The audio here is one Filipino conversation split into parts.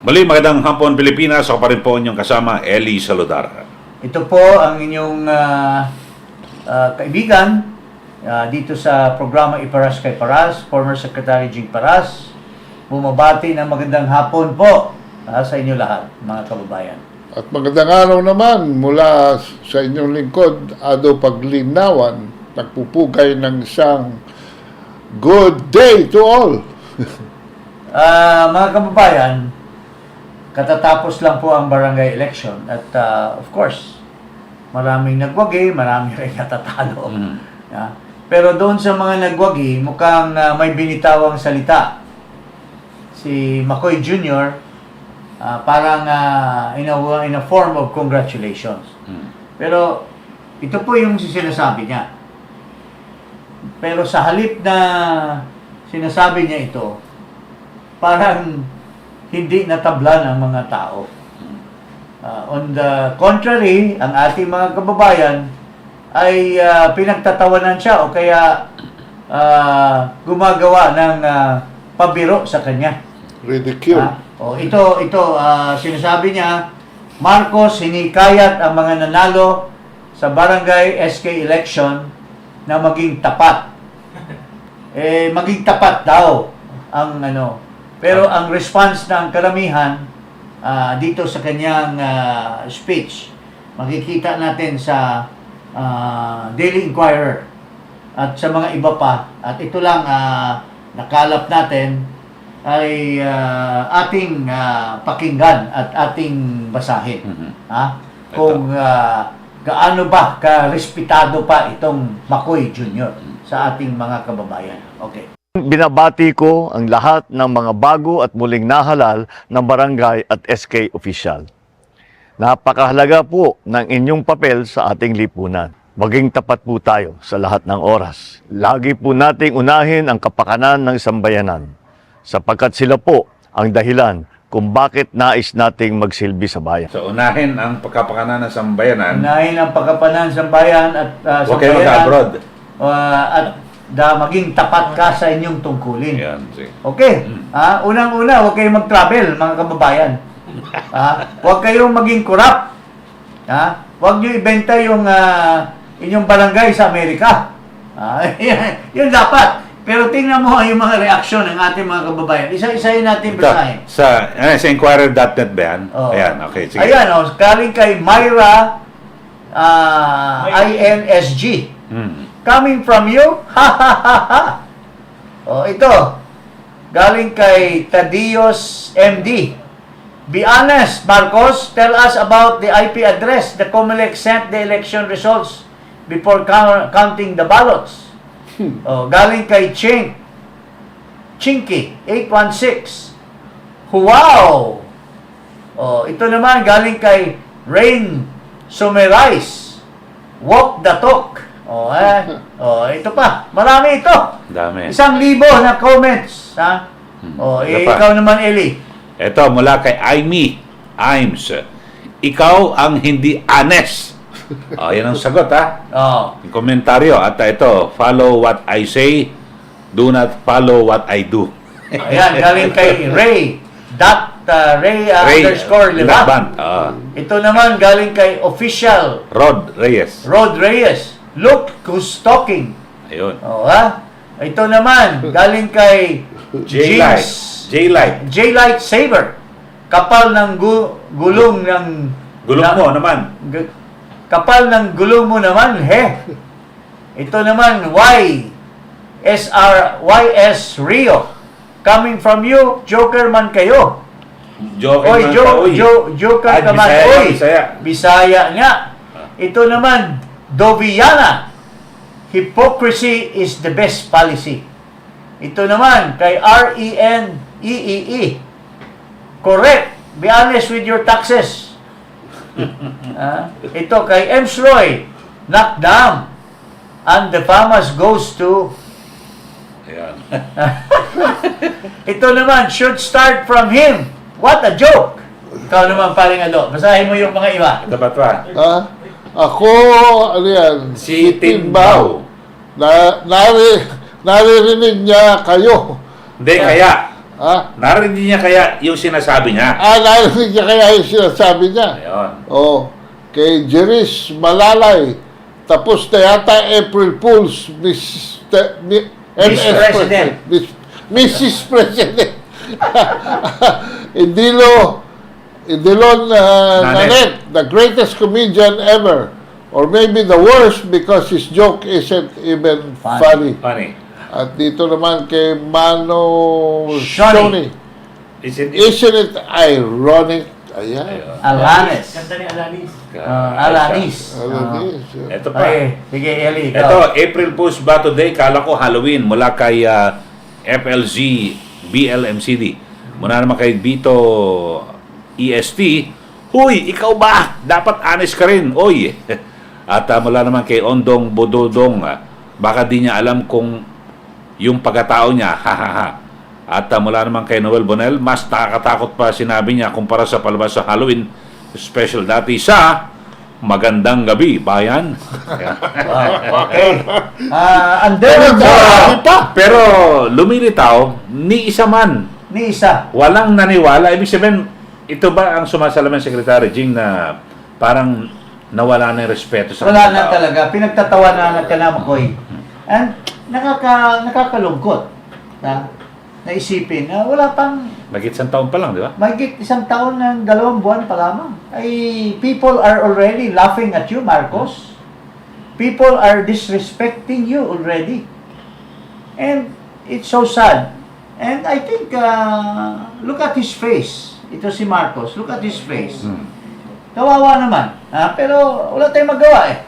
Muli, magandang hapon Pilipinas. Ako pa rin po inyong kasama, Eli Saludar. Ito po ang inyong kaibigan dito sa programa Iparas kay Paras, former Secretary Jing Paras. Bumabati ng magandang hapon po sa inyo lahat, mga kababayan. At magandang araw naman mula sa inyong lingkod, Ado Paglinawan, nagpupugay ng isang good day to all. Mga kababayan, katatapos lang po ang barangay election at of course, maraming nagwagi, maraming rin natatalo. Pero doon sa mga nagwagi, mukhang may binitawang salita. Si McCoy Jr., parang in a form of congratulations. Pero ito po yung sinasabi niya. Pero sa halip na sinasabi niya ito, parang hindi natablan ang mga tao. On the contrary, ang ating mga kababayan ay pinagtatawanan siya o kaya gumagawa ng pabiro sa kanya. Ridicule. Ito sinasabi niya, Marcos hinikayat ang mga nanalo sa barangay SK election na maging tapat. Maging tapat daw ang pero ang response ng karamihan dito sa kanyang speech, makikita natin sa Daily Inquirer at sa mga iba pa. At ito lang nakalap natin ay ating pakinggan at ating basahin. Kung gaano ba ka-respetado pa itong McCoy Jr. sa ating mga kababayan. Okay. Binabati ko ang lahat ng mga bago at muling nahalal ng barangay at SK official. Napakahalaga po ng inyong papel sa ating lipunan. Maging tapat po tayo sa lahat ng oras. Lagi po nating unahin ang kapakanan ng sambayanan, sapagkat sila po ang dahilan kung bakit nais nating magsilbi sa bayan. So, unahin ang pagkapakanan ng sambayanan. Unahin ang pagkapanan ng bayan at Huwag kayo mag-abroad. At maging tapat ka sa inyong tungkulin. Yan, sige. Okay. Unang-una, huwag kayong mag-travel, mga kababayan. Huwag kayong maging corrupt. Huwag nyo ibenta yung inyong barangay sa Amerika. Yun dapat. Pero tingnan mo yung mga reaksyon ng ating mga kababayan. Isa-isahin natin basahin. Sa inquirer.net ba yan? Ayan, okay. Sige. Ayan, galing kay Myra INSG. Coming from you? Ha ha ha ha. Ito. Galing kay Tadios MD. Be honest, Marcos. Tell us about the IP address the COMELEC sent the election results before counting the ballots. Galing kay Chinky 816. Wow! Ito naman galing kay Rain Sumerais. Walk the talk. Ito pa. Marami ito. Dami. 1,000 na comments. Ikaw naman, Eli. Ito, mula kay Imes. Ikaw ang hindi honest. Yan ang sagot, Yung komentaryo. At ito, follow what I say, do not follow what I do. Ayan, galing kay Ray. Ray underscore Lebat. Ito naman galing kay official Rod Reyes. Look who's talking. Ayun. Ito naman galing kay J-Light Saber. Kapal ng gulong ng mo naman. Kapal ng gulong mo naman, Ito naman YS Rio. Coming from you, Joker man kayo. Joker ka man. Bisaya nga. Ito naman, Doviana. Hypocrisy is the best policy. Ito naman, kay RENEE. Correct. Be honest with your taxes. Ito, kay Ems Roy. Knock down. And the famas goes to... Ayan. Ito naman, should start from him. What a joke. Ikaw naman, paring Ado. Basahin mo yung mga iba. Dapat ba? Ako, ano yan? Si Timbao. Naririnig niya kayo. Hindi, kaya. Narinig niya kaya yung sinasabi niya. Narinig niya kaya yung sinasabi niya. Ayun. Kay Jeris Malalay, tapos na yata April Fools, Miss President. Mrs. President. Idilon Nanet, the greatest comedian ever. Or maybe the worst because his joke isn't even funny. At dito naman kay Mano Shoni. Isn't it ironic? Ayan. Alanis. Kanta ni Alanis. Alanis. Ito pa. Sige, Eli. Ito, April Fool's ba today? Kala ko Halloween mula kay FLZ BLMCD. Muna naman kay Bito EST. Huy, ikaw ba? Dapat honest ka rin. Oy. At mula naman kay Ondong Bododong. Baka di niya alam kung yung pagkatao niya. At mula naman kay Noel Bonel, mas nakakatakot pa sinabi niya kumpara sa palabas sa Halloween special dati sa Magandang Gabi, Bayan. Okay. Pero lumilitaw, ni isa man. Ni isa. Walang naniwala. Ibig sabihin, ito ba ang sumasalamin Secretary Jing na parang nawala na yung respeto sa Wala mga na tao? talaga. Pinagtatawanan ka na, Makoy. And nakakalungkot. Naisipin na wala pang Magit isang taon pa lang, di ba? mahigit 1 taon ng 2 buwan pa lamang. Ay, people are already laughing at you, Marcos. People are disrespecting you already. And it's so sad. And I think, look at his face. Ito si Marcos. Look at his face. Kawawa naman. Pero wala tayong magawa eh.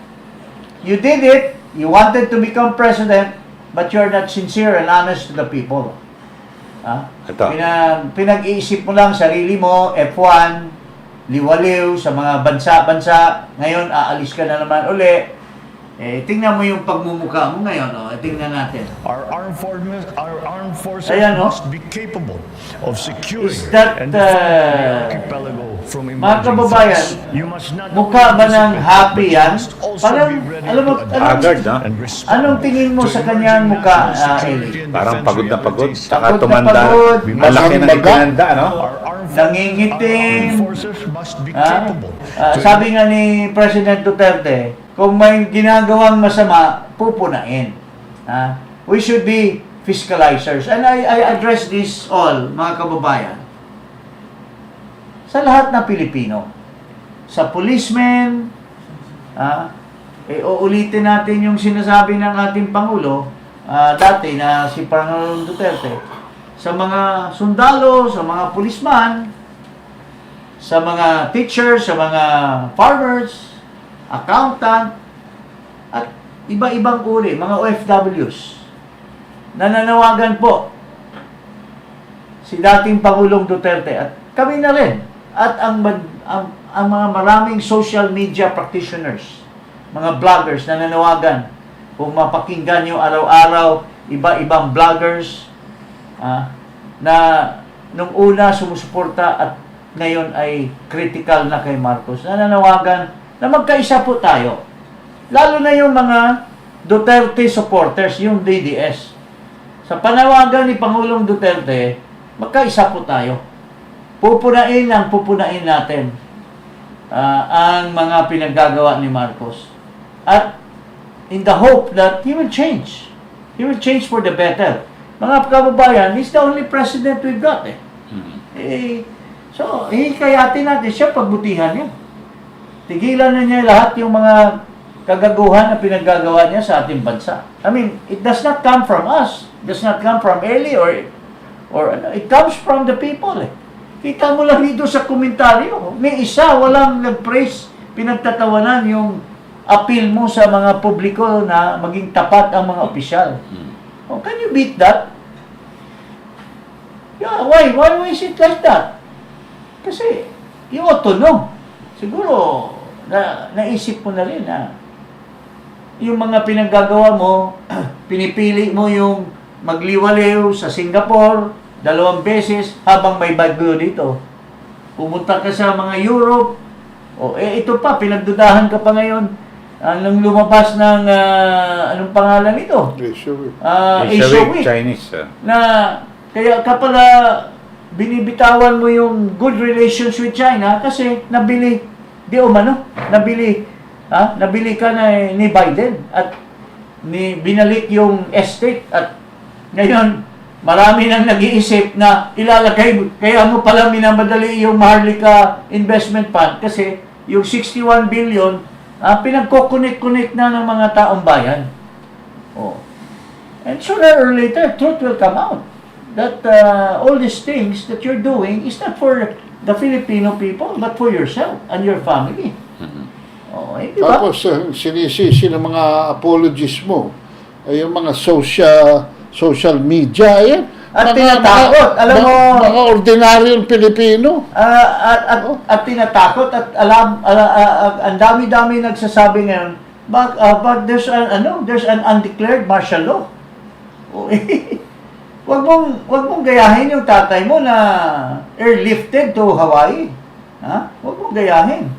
You did it. You wanted to become president, but you're not sincere and honest to the people. Ito. Pinag-iisip mo lang sarili mo, F1, liwaliw sa mga bansa-bansa. Ngayon, aalis ka na naman uli. Tingnan mo yung pagmumukha mo ngayon. Tingnan natin. Our armed forces Ayan, must be capable of securing Is that, and defending the archipelago from mga emerging kababayan, threats. You must not mukha ba ng happy yan? also Parang, be ready alam mo, to adapt Agad, no? and respond anong tingin mo to sa kanyang emerging mukha, national security Eli? and Parang defense pagod na pagod. realities. Saka Pagod na tumanda. pagod. Malaki na Baga. itinanda, no? Our armed Nangingitim. forces must be capable to Sabi nga ni President Duterte, kung may ginagawang masama, pupunain. We should be fiscalizers. And I address this all, mga kababayan. Sa lahat ng Pilipino. Sa policemen, uulitin natin yung sinasabi ng ating Pangulo, dati na si Pangulong Duterte, sa mga sundalo, sa mga policeman, sa mga teachers, sa mga farmers, accountant, at iba-ibang uri, mga OFWs. Nananawagan po si dating Pangulong Duterte at kami na rin at ang mga maraming social media practitioners, mga vloggers na nanawagan. Kung mapakinggan nyo araw-araw, iba-ibang vloggers na nung una sumusuporta at ngayon ay critical na kay Marcos. Nananawagan na magkaisa po tayo. Lalo na yung mga Duterte supporters, yung DDS. Sa panawagan ni Pangulong Duterte, magkaisa po tayo. Pupunain natin ang mga pinaggagawa ni Marcos. At in the hope that he will change. He will change for the better. Mga kababayan, he's the only president we've got. So, hikayatin natin siya, pagbutihan niya. Tigilan na niya lahat yung mga kagaguhan na pinaggagawa niya sa ating bansa. I mean, it does not come from us. It does not come from Eli or it comes from the people. Kita mo lang dito sa komentaryo. May isa, walang nag-praise, pinagtatawanan yung appeal mo sa mga publiko na maging tapat ang mga opisyal. Oh, can you beat that? Yeah, why? Why is it like that? Kasi, you ought to know. Siguro, naisip mo na rin na yung mga pinaggagawa mo, pinipili mo yung magliwaliw sa Singapore 2 beses habang may bagyo dito. Pumunta ka sa mga Europe, ito pa, pinagdudahan ka pa ngayon. Nung lumabas ng, anong pangalan ito? Asia Week. Chinese. Na Kaya ka pala binibitawan mo yung good relations with China kasi nabili nabili ka na ni Biden at binalik yung estate at ngayon marami nang nag-iisip na ilalagay, kaya mo pala minamadali yung Maharlika Investment Fund kasi yung 61 billion pinagko-connect na ng mga taong bayan. Oh. And sooner or later, truth will come out that all these things that you're doing is not for the Filipino people, but for yourself and your family. Oh, di ba? Tapos, sinisisi ng mga apologies mo ay yung mga social media, yan. At tinatakot, alam mo, mga ordinaryong Pilipino. at tinatakot at ang dami-dami nagsasabi ngayon, but there's an undeclared martial law. Wag mong gayahin yung tatay mo na airlifted to Hawaii. Ha? Wag mong gayahin.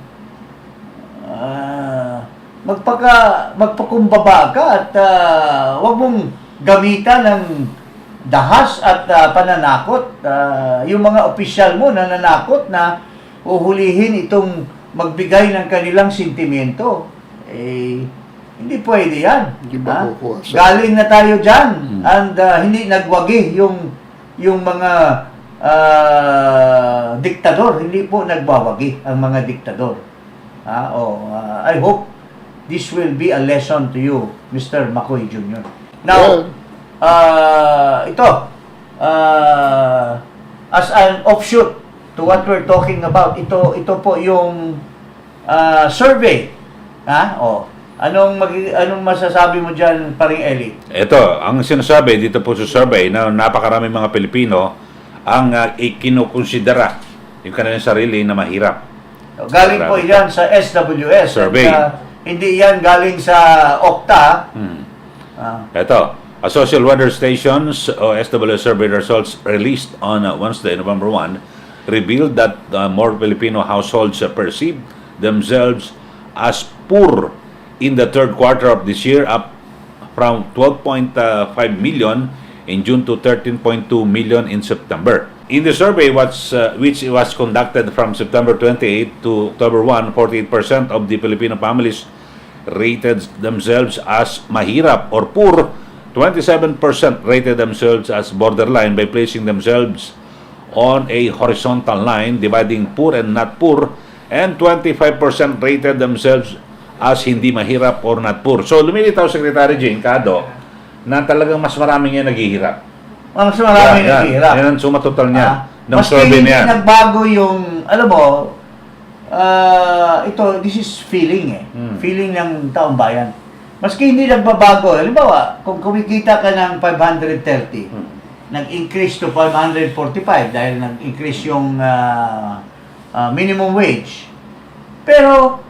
Magpakumbaba ka at wag mong gamitan ng dahas at pananakot. Yung mga opisyal mo na nanakot na uhulihin itong magbigay ng kanilang sentimiento. Hindi pwede yan. Hindi ba kukuha sa... Galing na tayo dyan. And hindi nagwagi yung mga diktador. Hindi po nagwawagi ang mga diktador. I hope this will be a lesson to you, Mr. McCoy Jr. Now, ito, as an offshoot to what we're talking about, ito po yung survey. Anong masasabi mo dyan, paring Eli? Ito, ang sinasabi dito po sa survey na napakaraming mga Pilipino ang ikinukonsidera yung kanilang sarili na mahirap. Galing po yan sa SWS. Survey. Hindi yan galing sa Okta. Ito, a social weather stations o SWS survey results released on Wednesday, November 1, revealed that more Filipino households perceive themselves as poor in the third quarter of this year, up from 12.5 million in June to 13.2 million in September. In the survey, which was conducted from September 28 to October 1, 48% of the Filipino families rated themselves as mahirap or poor. 27% rated themselves as borderline by placing themselves on a horizontal line dividing poor and not poor, and 25% rated themselves as hindi mahirap or not poor. So, lumilitaw Secretary Jane Cado na talagang mas maraming yan naghihirap. Mas maraming naghihirap. Yan ang suma total niya ng survey niya. Maski nagbago yung, alam mo, this is feeling feeling ng taong bayan. Maski hindi nagbabago, halimbawa, kung kumikita ka ng 530, nag-increase to 545 dahil nag-increase yung minimum wage. Pero,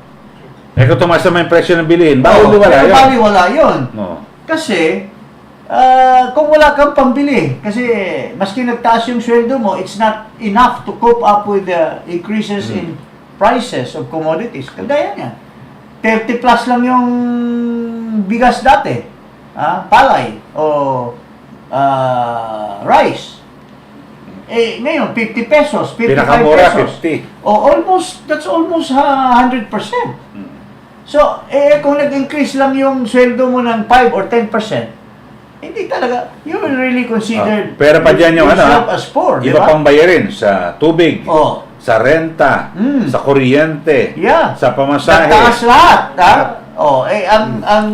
kung tumaas naman yung presyo ng bilihin, baliwala yun. No. Kasi, kung wala kang pambili, kasi maski nagtaas yung sweldo mo, it's not enough to cope up with the increases in prices of commodities. Kagaya niyan. 30 plus lang yung bigas dati. Palay o rice. Ngayon, 50 pesos, 55 Pinakamura, pesos. 50. That's almost 100%. So, kung nag-increase lang yung sweldo mo ng 5 or 10%, hindi talaga, you will really consider pero pa dyan yung as poor, iba pang bayarin sa tubig, sa renta, sa kuryente, sa pamasahe. Nagtaas lahat. Ang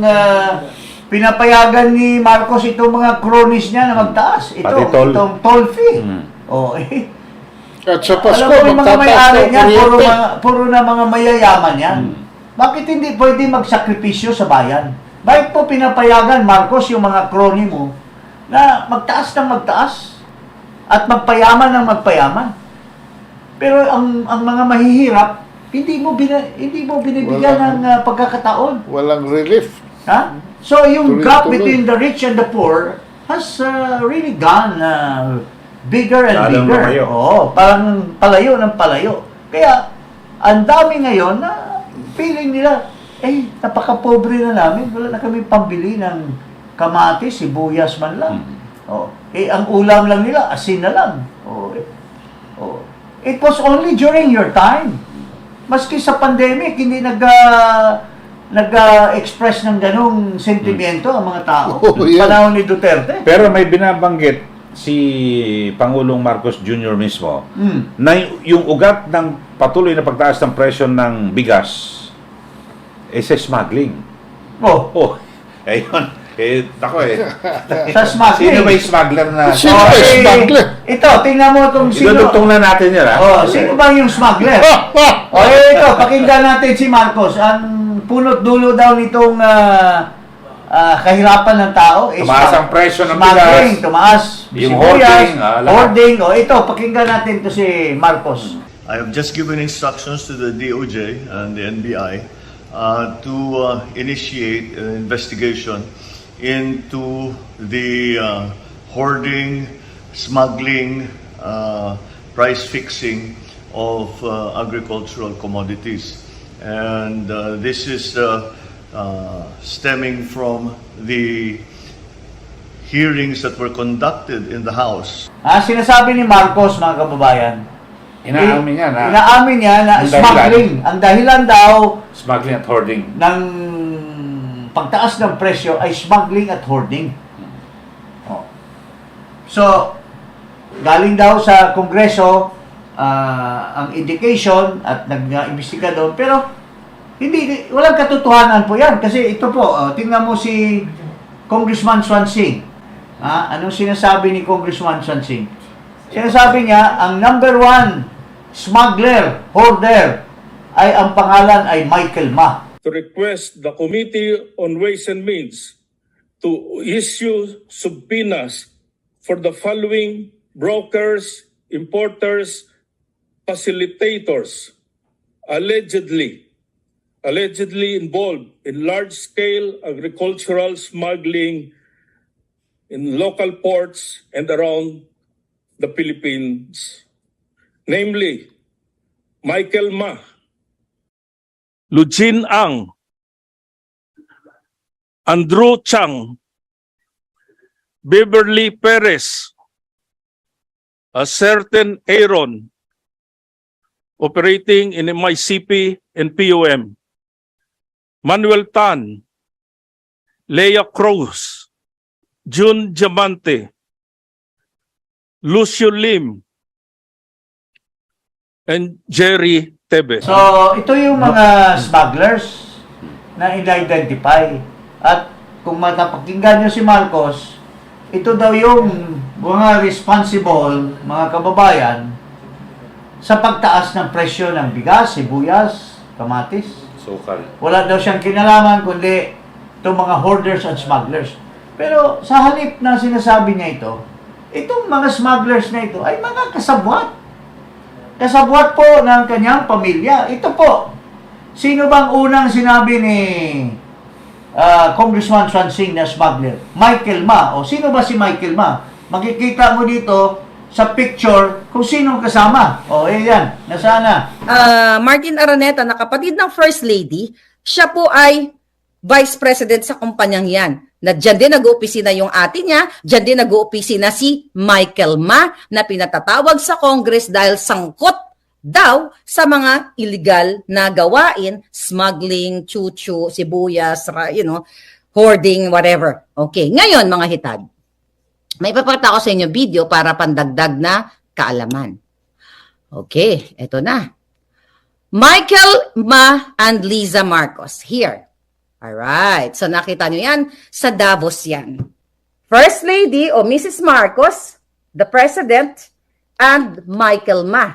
pinapayagan ni Marcos itong mga cronies niya na magtaas. Itong toll fee. At sa Pasko, alam mo yung mga may-ari niyan, puro na mga mayayaman yan. Bakit hindi pwede magsakripisyo sa bayan? Bakit po pinapayagan, Marcos, yung mga crony mo na magtaas ng magtaas at magpayaman ng magpayaman? Pero ang mga mahihirap, hindi mo binibigyan ng pagkakataon. Walang relief. So yung gap between the rich and the poor has really gone bigger and bigger. Parang palayo ng palayo. Kaya ang dami ngayon na feeling nila, napaka-pobre na namin. Wala na kami pambili ng kamatis, sibuyas man lang. ang ulam lang nila, asin na lang. Oh. It was only during your time. Maski sa pandemic, hindi nag-express ng ganong sentimento ang mga tao. Panahon ni Duterte. Pero may binabanggit si Pangulong Marcos Jr. mismo na yung ugat ng patuloy na pagtaas ng presyo ng bigas sa smuggling. Ayun. Ako Sa smuggling. Sino ba yung smuggler na? Sino ba yung smuggler? Ito, tingnan mo kung sino. Idudugtong na natin yan, ha? Sino ba yung smuggler? Ito, pakinggan natin si Marcos. Ang punot dulo daw nitong kahirapan ng tao is tumaas ang presyo ng smuggling, bigas. tumaas. Yung sibuyas, hoarding. hoarding. Ito, pakinggan natin to si Marcos. I have just given instructions to the DOJ and the NBI to initiate an investigation into the hoarding, smuggling, price fixing of agricultural commodities. And this is stemming from the hearings that were conducted in the House. Sinasabi ni Marcos, mga kababayan, Inaamin niya na smuggling. Ang dahilan daw Smuggling at hoarding. ng pagtaas ng presyo ay smuggling at hoarding. So, galing daw sa Kongreso ang indication at nag-imbestiga doon, pero walang katotohanan po yan. Kasi ito po, tingnan mo si Congressman Swansing. Anong sinasabi ni Congressman Swansing? Sinasabi niya, ang number 1 smuggler, hoarder, ay ang pangalan ay Michael Ma. To request the Committee on Ways and Means to issue subpoenas for the following brokers, importers, facilitators allegedly involved in large-scale agricultural smuggling in local ports and around the Philippines. Namely, Michael Ma, Lujin Ang, Andrew Chang, Beverly Perez, a certain Aaron, operating in MICP and POM, Manuel Tan, Leia Cruz, June Diamante, Lucio Lim, and Jerry Tebes. So, ito yung mga smugglers na in-identify. At kung matapakinggan nyo si Marcos, ito daw yung mga responsible, mga kababayan, sa pagtaas ng presyo ng bigas, sibuyas, kamatis. Sukal. Wala daw siyang kinalaman kundi itong mga hoarders and smugglers. Pero sa halip na sinasabi niya ito, itong mga smugglers na ito ay mga kasabwat. Kasabwat po ng kanyang pamilya. Ito po, sino bang unang sinabi ni Congressman Swansing na smuggler? Michael Ma. O sino ba si Michael Ma? Makikita mo dito sa picture kung sino kasama. O, yan. Nasaan na? Martin Araneta, na kapatid ng First Lady, siya po ay Vice President sa kumpanyang yan. Na dyan din nag-uopisina yung ate niya, dyan din nag-uopisina si Michael Ma na pinatatawag sa Congress dahil sangkot daw sa mga illegal na gawain, smuggling, chuchu, sibuyas, hoarding, whatever. Okay, ngayon mga hitad, may papakita ko sa inyo video para pandagdag na kaalaman. Okay, eto na. Michael Ma and Liza Marcos, here. Alright, so nakita nyo yan, sa Davos yan. First Lady o Mrs. Marcos, the President, and Michael Ma,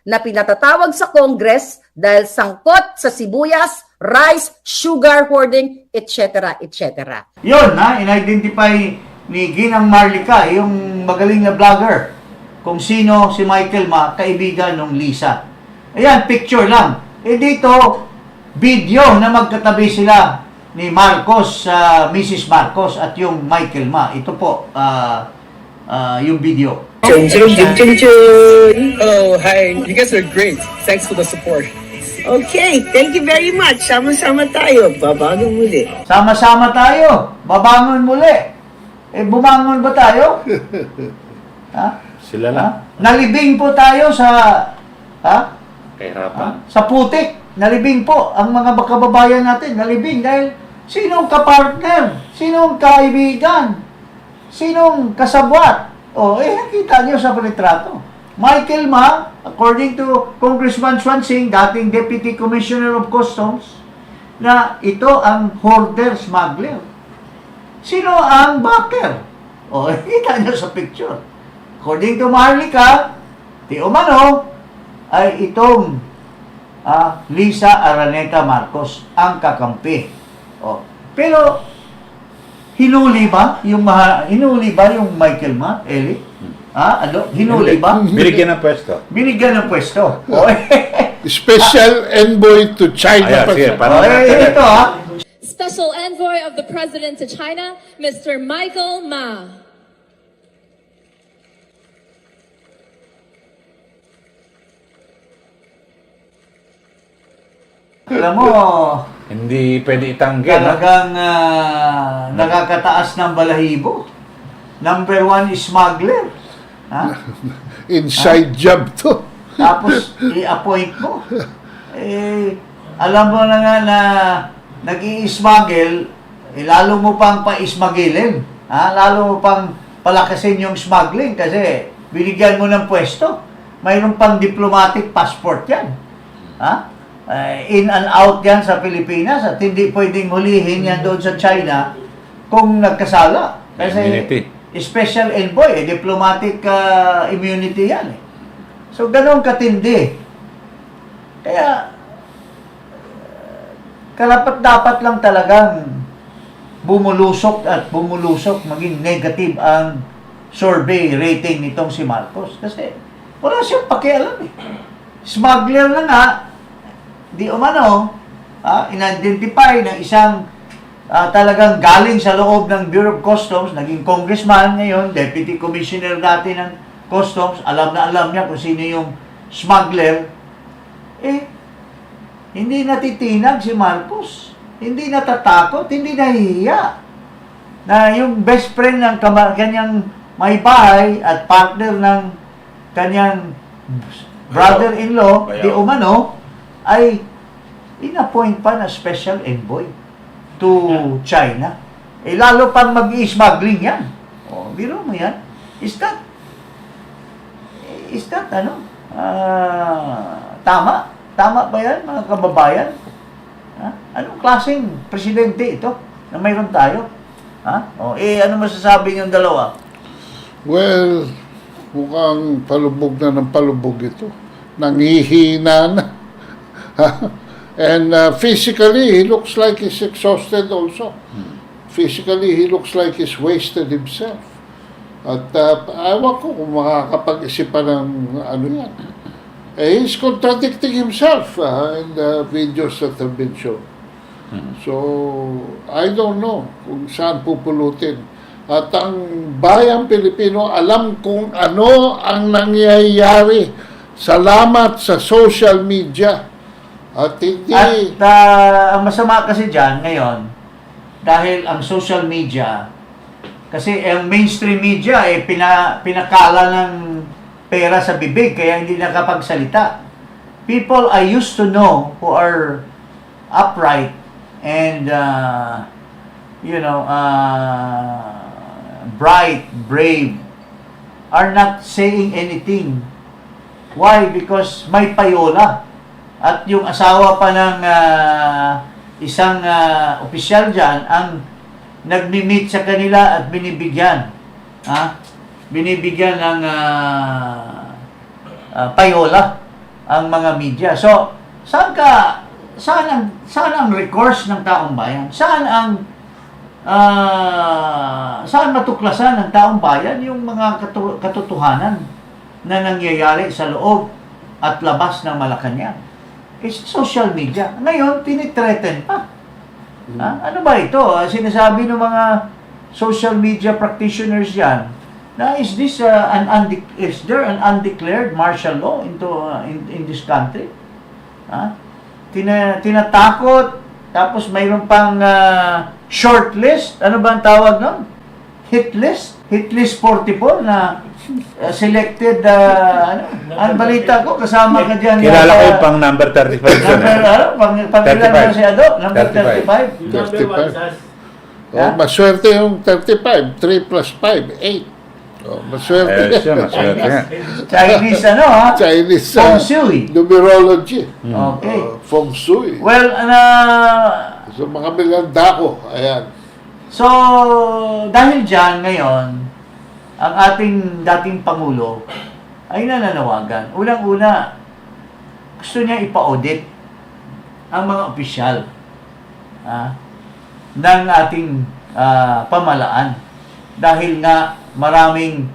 na pinatatawag sa Congress dahil sangkot sa sibuyas, rice, sugar hoarding, etc. etc. Yun, in-identify ni Ginang Marlica, yung magaling na vlogger, kung sino si Michael Ma, kaibigan ng Lisa. Ayan, picture lang. Dito, video na magkatabi sila ni Marcos, Mrs. Marcos at yung Michael Ma. Ito po, yung video. Hello, hi. You guys are great. Thanks for the support. Okay, thank you very much. Sama-sama tayo. Babangon muli. Sama-sama tayo. Babangon muli. bumangon ba tayo? Ha? Sila lang. Nalibing po tayo sa Kahirapan. sa putik. Nalibing po ang mga kababayan natin. Nalibing dahil sinong kapartner? Sinong kaibigan? Sinong kasabwat? Nakita niyo sa retrato. Michael Ma, according to Congressman Swansing, dating Deputy Commissioner of Customs, na ito ang hoarder smuggler. Sino ang backer? Kita niyo sa picture. According to Maharlika, di umano, ay itong Lisa Araneta Marcos ang kakampi. Pero hinuli ba yung Michael Ma, Eli? Hinuli ba? Binigyan ng pwesto. Binigyan ng pwesto. Special envoy to China. Sige, Ito Special Envoy of the President to China, Mr. Michael Ma. Alam mo, Hindi pwede itanggi. talagang nakakataas ng balahibo. Number 1 is smuggler. Inside job to. Tapos, i-appoint mo. Alam mo na nga na nag-i-smuggle, lalo mo pang pa-ismagilin. Lalo mo pang palakasin yung smuggling kasi binigyan mo ng pwesto. Mayroon pang diplomatic passport yan. In and out yan sa Pilipinas at hindi pwedeng hulihin yan doon sa China kung nagkasala. Kasi Immunity. special envoy, diplomatic immunity yan. So, ganun katindi. Kaya, karapat-dapat lang talagang bumulusok, maging negative ang survey rating nitong si Marcos. Kasi, wala siyang pakialam eh. Smuggler na nga, di umano, in-identify ng isang talagang galing sa loob ng Bureau of Customs, naging congressman ngayon, deputy commissioner dati ng Customs, alam na alam niya kung sino yung smuggler, hindi natitinag si Marcos, hindi natatakot, hindi nahihiya na yung best friend ng kanyang may bahay at partner ng kanyang brother-in-law, di umano, ay in-appoint pa na special envoy to China. Lalo pang mag-i-smuggling yan. Biro mo yan. Is that tama? Tama ba yan, mga kababayan? Anong klaseng presidente ito na mayroon tayo? Ano masasabi niyong dalawa? Well, mukhang palubog na ng palubog ito. Nangihina na. And physically, he looks like he's exhausted also. Physically, he looks like he's wasted himself. At ewan ko kung makakapag-isip pa ng ano yan. He's contradicting himself in the videos that have been shown. So, I don't know kung saan pupulutin. At ang bayang Pilipino alam kung ano ang nangyayari. Salamat sa social media. At hindi... ang masama kasi dyan ngayon, dahil ang social media, kasi ang mainstream media, pinakala ng pera sa bibig, kaya hindi nakapagsalita. People I used to know who are upright and, bright, brave, are not saying anything. Why? Because may payola. At yung asawa pa ng isang opisyal dyan ang nagmi-meet sa kanila at binibigyan. Binibigyan ng payola ang mga media. So, saan ang recourse ng taong bayan? Saan matuklasan ng taong bayan yung mga katotohanan na nangyayari sa loob at labas ng Malacanang? It's social media. Ngayon, tinitreaten pa. Ano ba ito? Sinasabi ng mga social media practitioners yan na is there an undeclared martial law in this country? Tinatakot, tapos mayroon pang shortlist. Ano ba ang tawag nun? hit list 44 na selected, ang balita ko, kasama ka dyan. Kilala ko yung pang number 35 dyan. Pang ilan na si Ado? Number 35? 35. Oh, maswerte yung 35. 3 plus 5, 8. Oh, maswerte. Maswerte nga. Chinese Chinese Feng Shui. numerology. Okay. Feng Shui. Well, So, mga Milandako. Ayan. so, dahil dyan ngayon, ang ating dating Pangulo ay nananawagan. Unang-una, gusto niya ipa-audit ang mga opisyal ng ating pamalaan. Dahil nga maraming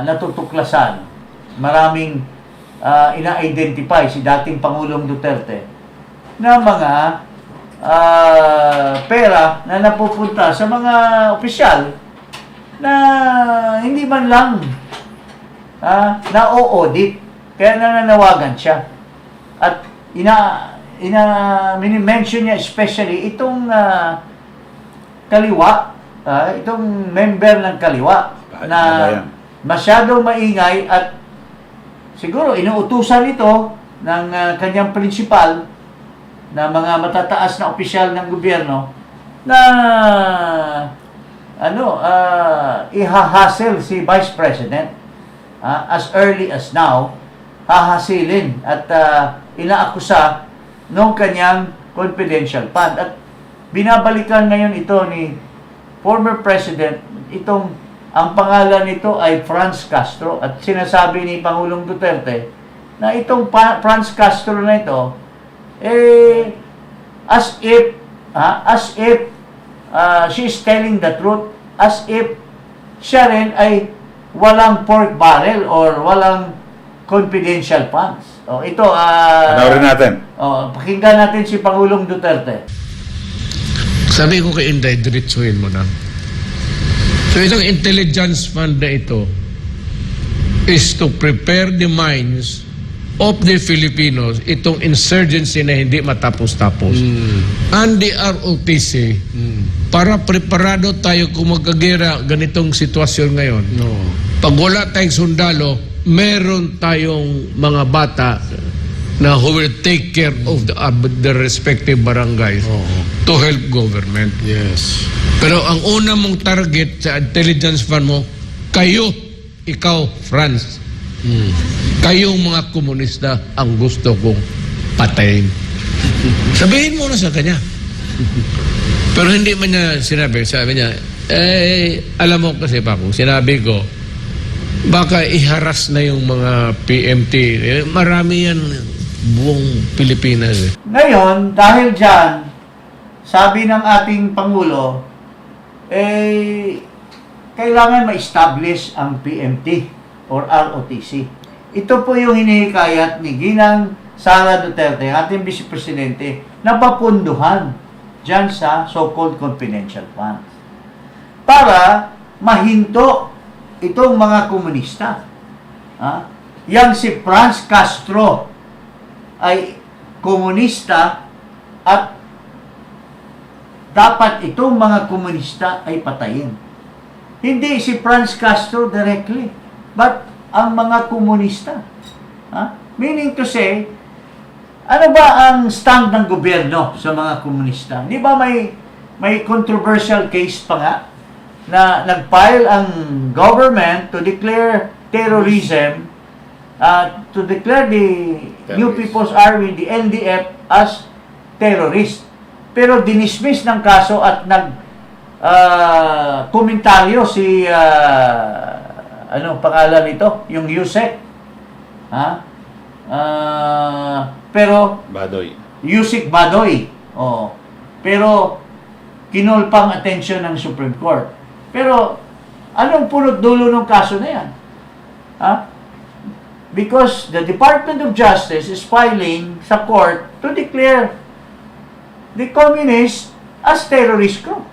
natutuklasan, maraming ina-identify si dating Pangulong Duterte na mga pera na napupunta sa mga opisyal na hindi man lang na-audit. Kaya nananawagan siya. At mini-mention niya especially itong kaliwa, itong member ng kaliwa na masyadong maingay at siguro inuutusan ito ng kanyang prinsipal na mga matataas na opisyal ng gobyerno na ihahassle si Vice President as early as now, hahasilin at inaakusa ng kanyang confidential fund. At binabalikan ngayon ito ni former President, ang pangalan nito ay Franz Castro, at sinasabi ni Pangulong Duterte na itong Franz Castro na ito, as if she is telling the truth, as if siya rin ay walang pork barrel or walang confidential funds. Panoorin natin. Pakinggan natin si Pangulong Duterte. Sabi ko kay Inday, diretsuhin mo na. So itong intelligence fund na ito is to prepare the minds of the Filipinos, itong insurgency na hindi matapos-tapos. And the ROTC, para preparado tayo kung magkagera ganitong sitwasyon ngayon. Pag wala tayong sundalo, meron tayong mga bata na who will take care of the respective barangays to help government. Yes. Pero ang una mong target sa intelligence fund mo, ikaw, France. Kayong mga komunista ang gusto kong patayin. Sabihin mo na sa kanya. Pero hindi man niya sinabi. Sabi niya, alam mo kasi Paco, sinabi ko, baka iharas na yung mga PMT. Marami yan buong Pilipinas. Ngayon, dahil dyan, sabi ng ating Pangulo, kailangan ma-establish ang PMT or ROTC. Ito po yung hinihikayat ni Ginang Sara Duterte, ating Vice Presidente, na papunduhan dyan sa so-called confidential funds. Para mahinto itong mga komunista. Yang si Franz Castro ay komunista at dapat itong mga komunista ay patayin. Hindi si Franz Castro directly, but ang mga komunista. Meaning to say, ano ba ang stand ng gobyerno sa mga komunista? Di ba may controversial case pa nga na nag-file ang government to declare terrorism, to declare the New People's Army, the NDF, as terrorist. Pero dinismiss ng kaso at komentaryo si anong pangalan nito? Yung Yusek. Pero Badoy. Yusek Badoy. Pero kinulpang atensyon ng Supreme Court. Pero anong punot dulo ng kaso na yan? Because the Department of Justice is filing sa court to declare the communists as terrorist group.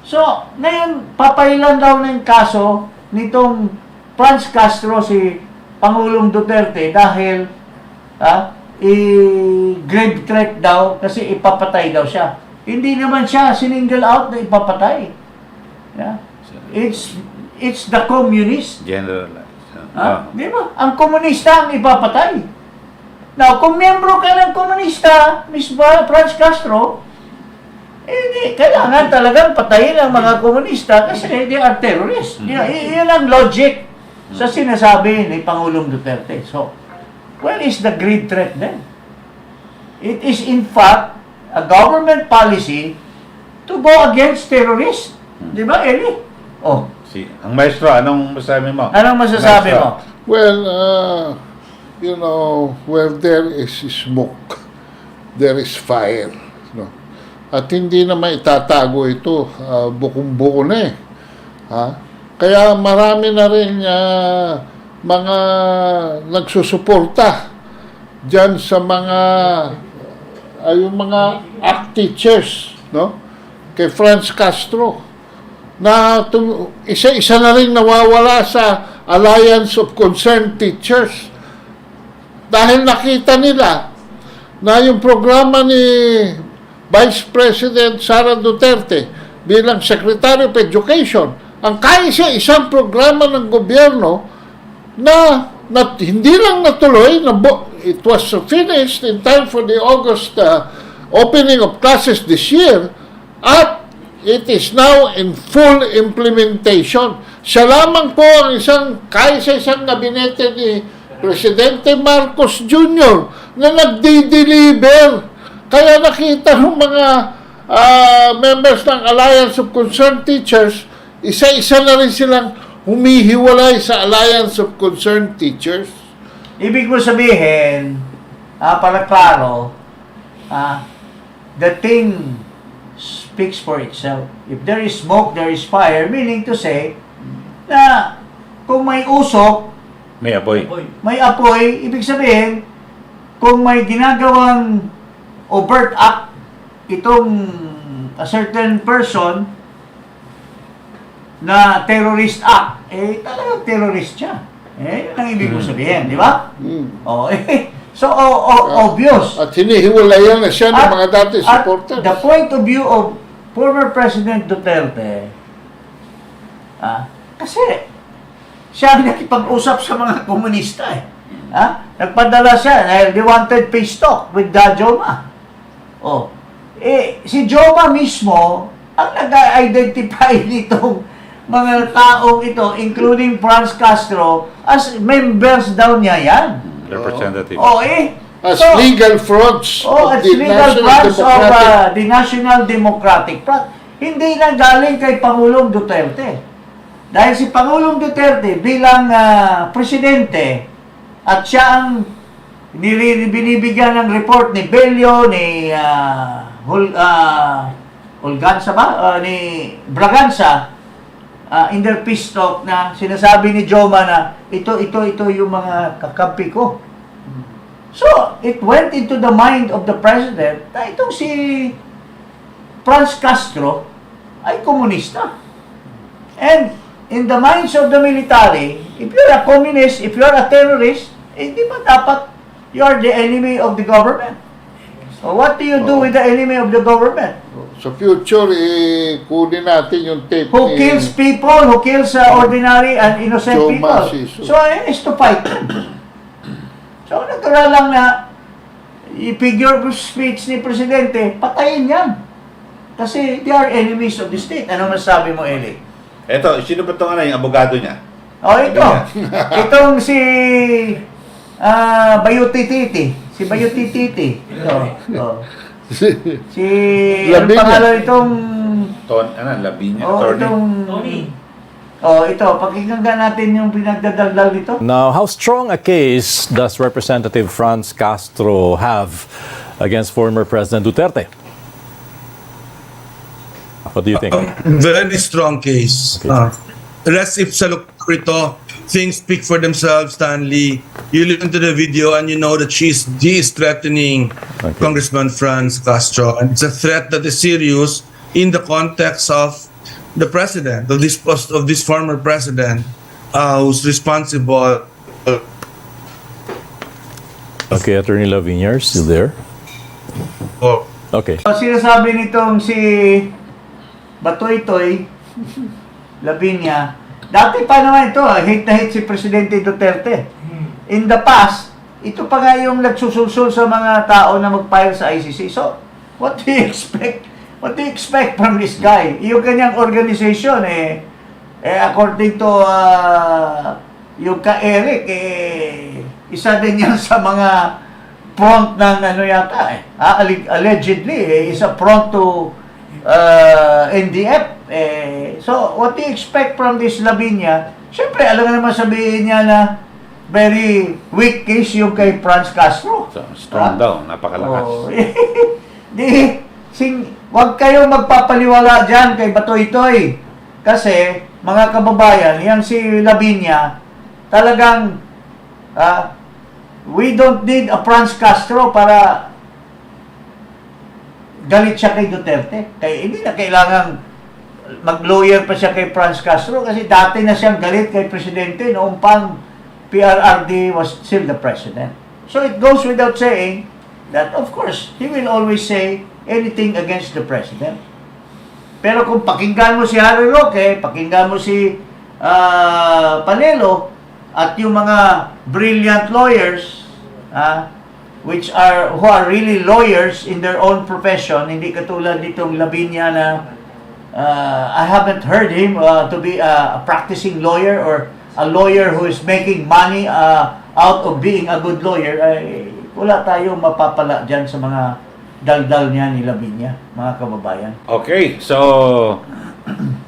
So, ngayon, papailan daw ng kaso nitong Franz Castro, si Pangulong Duterte, dahil grave threat daw kasi ipapatay daw siya. Hindi naman siya single out na ipapatay. Yeah? It's the communist. Generalize. Di ba? Ang komunista ang ipapatay. Now, kung miyembro ka ng komunista, Miss Franz Castro, kailangan talagang patayin ang mga komunista kasi they are terrorists. Yan ang logic sa sinasabi ni Pangulong Duterte. So, where is the great threat then? It is in fact a government policy to go against terrorists. Di ba, Eli? Oh. Ang maestro, anong masasabi mo? Anong masasabi mo? Well, you know, where there is smoke, there is fire. No? At hindi na maitatago ito. Bukong-buko na eh. Kaya marami na rin mga nagsusuporta dyan sa yung mga ACT teachers, no? Kay Franz Castro, na isa-isa na rin nawawala sa Alliance of Concerned Teachers dahil nakita nila na yung programa ni Vice President Sara Duterte bilang Secretary of Education, ang kaisa-isang programa ng gobyerno na hindi lang natuloy, it was finished in time for the August opening of classes this year, at it is now in full implementation. Siya lamang po ang kaisa-isang gabinete ni Presidente Marcos Jr. na nagdi-deliver. Kaya nakita ng mga members ng Alliance of Concerned Teachers, isa-isa na rin silang humihiwalay sa Alliance of Concerned Teachers. Ibig mo sabihin, para klaro, the thing speaks for itself. If there is smoke, there is fire, meaning to say na kung may usok, may apoy. May apoy, ibig sabihin, kung may ginagawang overt act itong a certain person na terrorist act, talagang terrorist siya. Yun ang ibig mo sabihin, di ba? So, obvious. At hinihiwalayan na siya ng mga dati supporters. The point of view of former President Duterte, kasi siya ang nakipag-usap sa mga komunista nagpadala siya dahil they wanted peace talk with Joma. Si Joma mismo ang nag-identify nitong mga taong ito, including Franz Castro, as members daw niya yan. Representative. As legal frauds as legal frauds of the National Democratic Front. Hindi na galing kay Pangulong Duterte. Dahil si Pangulong Duterte bilang presidente at siya ang binibigyan ng report ni Bello, ni ni Braganza, in their peace talk, na sinasabi ni Joma na ito yung mga kakampi ko. So, it went into the mind of the president na itong si Franz Castro ay komunista. And in the minds of the military, if you're a communist, if you're a terrorist, hindi ba dapat you are the enemy of the government? So what do you do with the enemy of the government? Sa future, kunin natin yung tape who kills people, who kills ordinary and innocent people. So, is to fight. So, natural lang na i-figure of speech ni Presidente, patayin yan. Kasi they are enemies of the state. Ano masasabi mo, Eli? Eto, sino ba itong yung abogado niya? Ito. Itong si Bayutititi. Si Bayutititi. Ito. Si ang pangalan itong Labinya, Tony. Ito, pakinggan natin yung pinagdadaldal nito. Now, how strong a case does Representative Franz Castro have against former President Duterte? What do you think? Very strong case. Okay. Rest ipsa lucto, things speak for themselves, Stanley. You listen to the video and you know that he is threatening Congressman Franz Castro. And it's a threat that is serious in the context of the president, of this former president, who's responsible. Okay, Attorney Lavigne, still there? Okay. So, sinasabi nitong si Batoy-Toy Lavinia. Dati pa naman ito, hate na hate si Presidente Duterte. In the past, ito pa nga yung nagsusulsul sa mga tao na mag-file sa ICC. So, what do you expect? What do you expect from this guy? Yung kanyang organization, according to yung ka-Eric, isa din yan sa mga front ng ano yata, allegedly, isa front to NDF. So, what do you expect from this Lavinia? Siyempre, alam nga naman sabihin niya na very weak case yung kay Franz Castro. So, strong daw, napakalakas. Huwag kayo magpapaliwala dyan kay Batoy-Toy. Kasi, mga kababayan, yan si Lavinia, talagang we don't need a Franz Castro para galit siya kay Duterte. Kaya hindi na kailangan mag-lawyer pa siya kay Franz Castro kasi dati na siyang galit kay Presidente noong pang PRRD was still the President. So it goes without saying that of course, he will always say anything against the President. Pero kung pakinggan mo si Harry Roque, pakinggan mo si Panelo, at yung mga brilliant lawyers, who are really lawyers in their own profession, hindi katulad nitong Lavinia na I haven't heard him to be a practicing lawyer or a lawyer who is making money out of being a good lawyer. Wala tayong mapapala dyan sa mga daldal niya ni Lavinia, mga kababayan. Okay, so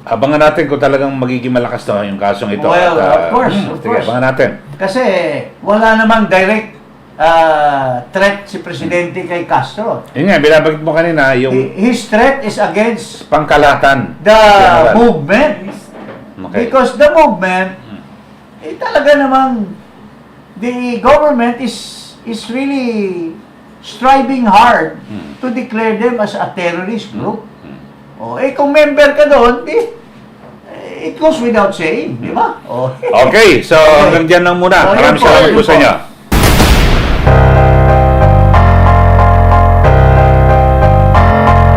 abangan natin kung talagang magiging malakas to yung kasong ito. Well, at, of course. Abangan natin. Kasi wala namang direct threat si Presidente kay Castro. Yun nga, binabagit mo kanina, yung His threat is against pangkalahatan. the movement. Okay. Because the movement, talaga namang the government is really striving hard to declare them as a terrorist group. Kung member ka doon, it goes without saying, di ba? Okay, so hanggang dyan lang muna. Maraming salamat po sa inyo.